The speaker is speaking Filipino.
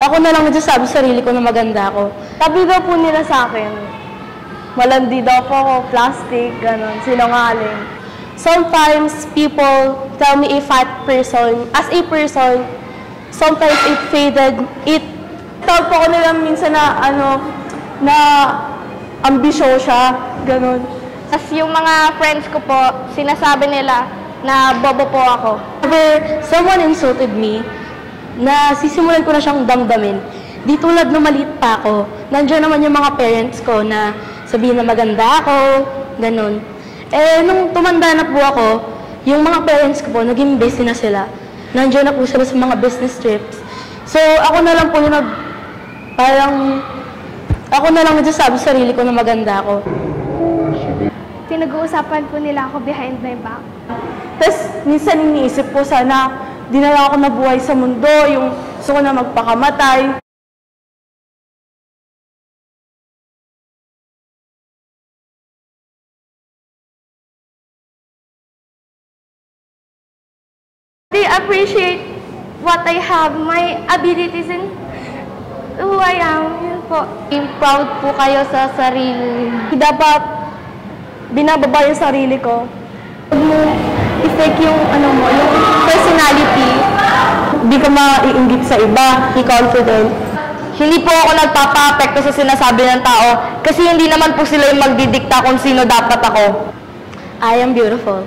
Ako na lang nagsasabi sa sarili ko na maganda ako. Sabi daw po nila sa akin, malandi daw po ako, plastic, gano'n, sinungaling. Sometimes people tell me a fat person, as a person, sometimes it faded, Tawag po ako nila minsan na, na ambisyosa, gano'n. As yung mga friends ko po, sinasabi nila na bobo po ako. Whenever someone insulted me, na sisimulan ko na siyang damdamin. Di tulad na maliit pa ako, nandiyan naman yung mga parents ko na sabihin na maganda ako, ganun. Eh, nung tumanda na po ako, yung mga parents ko po, naging busy na sila. Nandiyan na po sila sa mga business trips. So, ako na lang po yung ako na lang nagsasabi sa sarili ko na maganda ako. Pinag-uusapan po nila ako behind my back. Tapos, minsan iniisip ko sana, di na lang ako nabuhay sa mundo, yung gusto ko na magpakamatay. They appreciate what I have, my abilities and who I am. Yun po. Being proud po kayo sa sarili. Dapat binababa yung sarili ko. Huwag mo i-fake yung, yung personality. Hindi ka maiinggit sa iba, be confident. Hindi po ako nagpapa-apekto sa sinasabi ng tao kasi hindi naman po sila yung magdidikta kung sino dapat ako. I am beautiful.